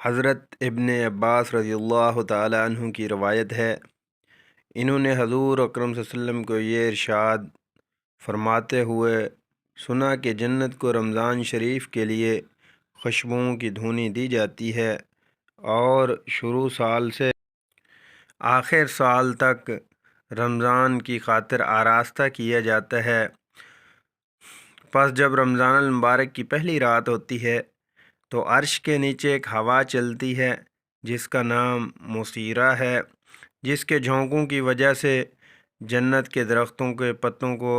حضرت ابن عباس رضی اللہ تعالی عنہ کی روایت ہے، انہوں نے حضور اکرم صلی اللہ علیہ وسلم کو یہ ارشاد فرماتے ہوئے سنا کہ جنت کو رمضان شریف کے لیے خوشبوؤں کی دھونی دی جاتی ہے اور شروع سال سے آخر سال تک رمضان کی خاطر آراستہ کیا جاتا ہے۔ پس جب رمضان المبارک کی پہلی رات ہوتی ہے تو عرش کے نیچے ایک ہوا چلتی ہے جس کا نام مسیرہ ہے، جس کے جھونکوں کی وجہ سے جنت کے درختوں کے پتوں کو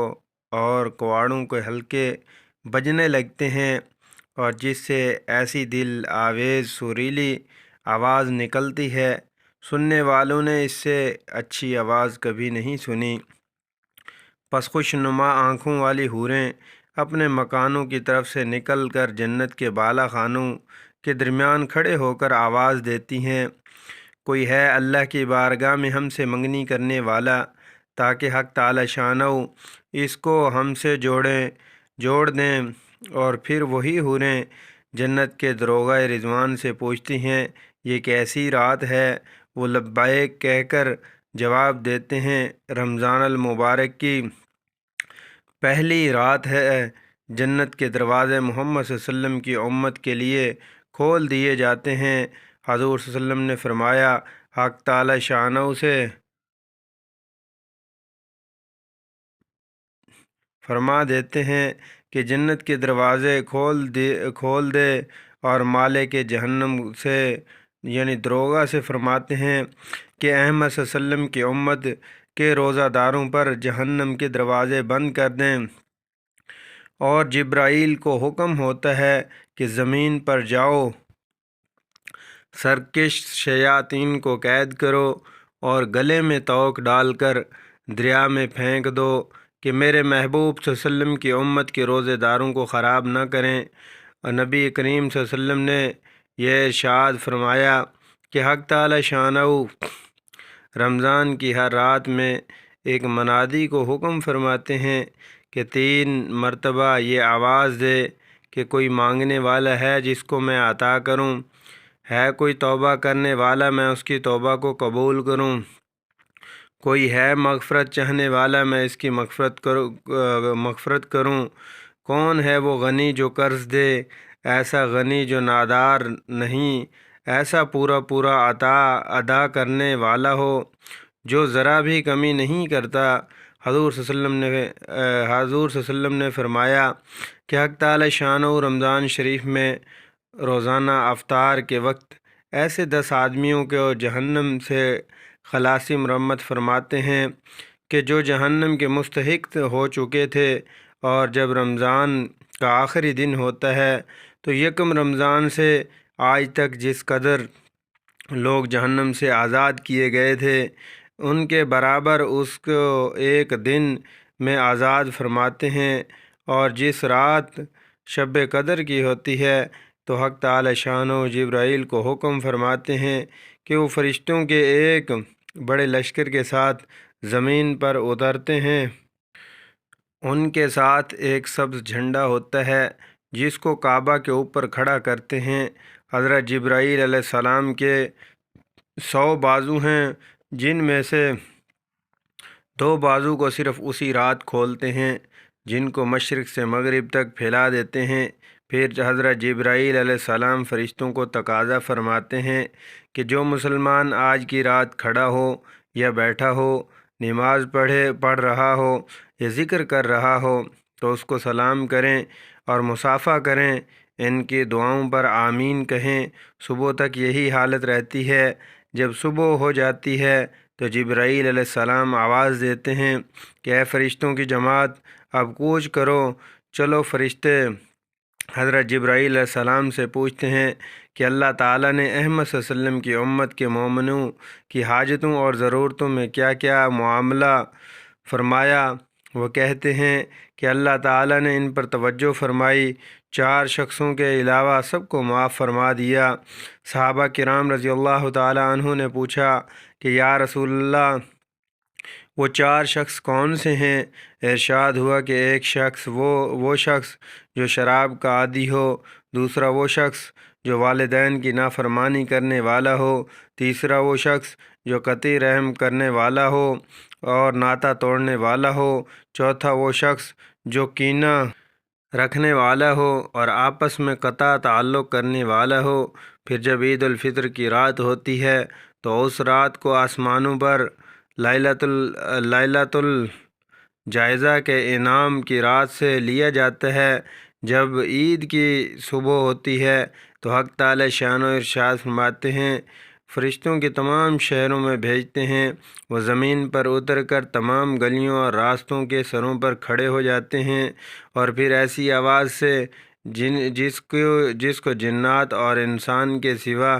اور کواڑوں کے حلقے بجنے لگتے ہیں، اور جس سے ایسی دل آویز سریلی آواز نکلتی ہے، سننے والوں نے اس سے اچھی آواز کبھی نہیں سنی۔ پس خوش نما آنکھوں والی حوریں اپنے مکانوں کی طرف سے نکل کر جنت کے بالا خانوں کے درمیان کھڑے ہو کر آواز دیتی ہیں، کوئی ہے اللہ کی بارگاہ میں ہم سے منگنی کرنے والا تاکہ حق تعالی شانہ اس کو ہم سے جوڑ دیں۔ اور پھر وہی حوریں جنت کے دروغہ رضوان سے پوچھتی ہیں، یہ کیسی رات ہے؟ وہ لبیک کہہ کر جواب دیتے ہیں، رمضان المبارک کی پہلی رات ہے، جنت کے دروازے محمد صلی اللہ علیہ وسلم کی امت کے لیے کھول دیے جاتے ہیں۔ حضور صلی اللہ علیہ وسلم نے فرمایا، حق تعالی شانہ سے فرما دیتے ہیں کہ جنت کے دروازے کھول دے، اور مالک جہنم سے یعنی دروغہ سے فرماتے ہیں کہ احمد صلی اللہ علیہ وسلم کی امت کے روزہ داروں پر جہنم کے دروازے بند کر دیں، اور جبرائیل کو حکم ہوتا ہے کہ زمین پر جاؤ، سرکش شیاطین کو قید کرو اور گلے میں توق ڈال کر دریا میں پھینک دو کہ میرے محبوب صلی اللہ علیہ وسلم کی امت کے روزے داروں کو خراب نہ کریں۔ اور نبی کریم صلی اللہ علیہ وسلم نے یہ ارشاد فرمایا کہ حق تعالی شانہ رمضان کی ہر رات میں ایک منادی کو حکم فرماتے ہیں کہ 3 مرتبہ یہ آواز دے کہ کوئی مانگنے والا ہے جس کو میں عطا کروں، ہے کوئی توبہ کرنے والا میں اس کی توبہ کو قبول کروں، کوئی ہے مغفرت چاہنے والا میں اس کی مغفرت کروں، کون ہے وہ غنی جو قرض دے، ایسا غنی جو نادار نہیں، ایسا پورا عطا ادا کرنے والا ہو جو ذرا بھی کمی نہیں کرتا۔ حضور صلی اللہ علیہ وسلم نے فرمایا کہ حق تعالی شانہ رمضان شریف میں روزانہ افطار کے وقت ایسے 10 آدمیوں کو جہنم سے خلاصی مرمت فرماتے ہیں کہ جو جہنم کے مستحق ہو چکے تھے، اور جب رمضان کا آخری دن ہوتا ہے تو یکم رمضان سے آج تک جس قدر لوگ جہنم سے آزاد کیے گئے تھے ان کے برابر اس کو ایک دن میں آزاد فرماتے ہیں۔ اور جس رات شب قدر کی ہوتی ہے تو حق تعالی شانہ جبرائیل کو حکم فرماتے ہیں کہ وہ فرشتوں کے ایک بڑے لشکر کے ساتھ زمین پر اترتے ہیں، ان کے ساتھ ایک سبز جھنڈا ہوتا ہے جس کو کعبہ کے اوپر کھڑا کرتے ہیں۔ حضرت جبرائیل علیہ السلام کے 100 بازو ہیں، جن میں سے 2 بازو کو صرف اسی رات کھولتے ہیں، جن کو مشرق سے مغرب تک پھیلا دیتے ہیں۔ پھر حضرت جبرائیل علیہ السلام فرشتوں کو تقاضا فرماتے ہیں کہ جو مسلمان آج کی رات کھڑا ہو یا بیٹھا ہو، نماز پڑھ رہا ہو یا ذکر کر رہا ہو تو اس کو سلام کریں اور مصافحہ کریں، ان کی دعاؤں پر آمین کہیں۔ صبح تک یہی حالت رہتی ہے۔ جب صبح ہو جاتی ہے تو جبرائیل علیہ السلام آواز دیتے ہیں کہ اے فرشتوں کی جماعت، اب کوچ کرو۔ چلو فرشتے حضرت جبرائیل علیہ السلام سے پوچھتے ہیں کہ اللہ تعالیٰ نے احمد صلی اللہ علیہ وسلم کی امت کے مومنوں کی حاجتوں اور ضرورتوں میں کیا کیا معاملہ فرمایا؟ وہ کہتے ہیں کہ اللہ تعالیٰ نے ان پر توجہ فرمائی، 4 شخصوں کے علاوہ سب کو معاف فرما دیا۔ صحابہ کرام رضی اللہ تعالیٰ عنہ نے پوچھا کہ یا رسول اللہ، وہ 4 شخص کون سے ہیں؟ ارشاد ہوا کہ ایک شخص وہ شخص جو شراب کا عادی ہو، دوسرا وہ شخص جو والدین کی نافرمانی کرنے والا ہو، تیسرا وہ شخص جو قطع رحم کرنے والا ہو اور ناطہ توڑنے والا ہو، چوتھا وہ شخص جو کینہ رکھنے والا ہو اور آپس میں قطع تعلق کرنے والا ہو۔ پھر جب عید الفطر کی رات ہوتی ہے تو اس رات کو آسمانوں پر لیلۃ الجائزہ کے انعام کی رات سے لیا جاتا ہے۔ جب عید کی صبح ہوتی ہے تو حق تعالی شان و ارشاد فرماتے ہیں، فرشتوں کے تمام شہروں میں بھیجتے ہیں، وہ زمین پر اتر کر تمام گلیوں اور راستوں کے سروں پر کھڑے ہو جاتے ہیں، اور پھر ایسی آواز سے جس کو جنات اور انسان کے سوا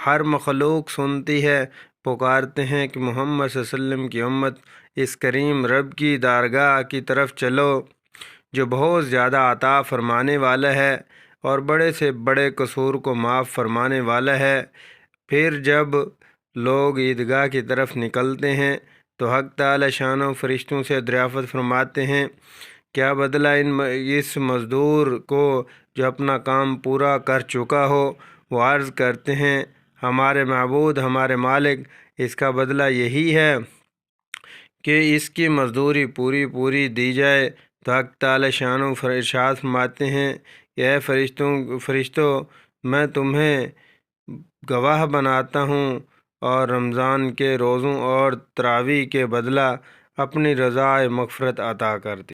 ہر مخلوق سنتی ہے، پکارتے ہیں کہ محمد صلی اللہ علیہ وسلم کی امت، اس کریم رب کی درگاہ کی طرف چلو جو بہت زیادہ عطا فرمانے والا ہے اور بڑے سے بڑے قصور کو معاف فرمانے والا ہے۔ پھر جب لوگ عیدگاہ کی طرف نکلتے ہیں تو حق تعالی شان و فرشتوں سے دریافت فرماتے ہیں، کیا بدلہ اس مزدور کو جو اپنا کام پورا کر چکا ہو؟ وہ عرض کرتے ہیں، ہمارے معبود، ہمارے مالک، اس کا بدلہ یہی ہے کہ اس کی مزدوری پوری دی جائے۔ تو حق تعالی شان و ارشاد فرماتے ہیں کہ اے فرشتوں، میں تمہیں گواہ بناتا ہوں اور رمضان کے روزوں اور تراویح کے بدلہ اپنی رضا مغفرت عطا کر دی۔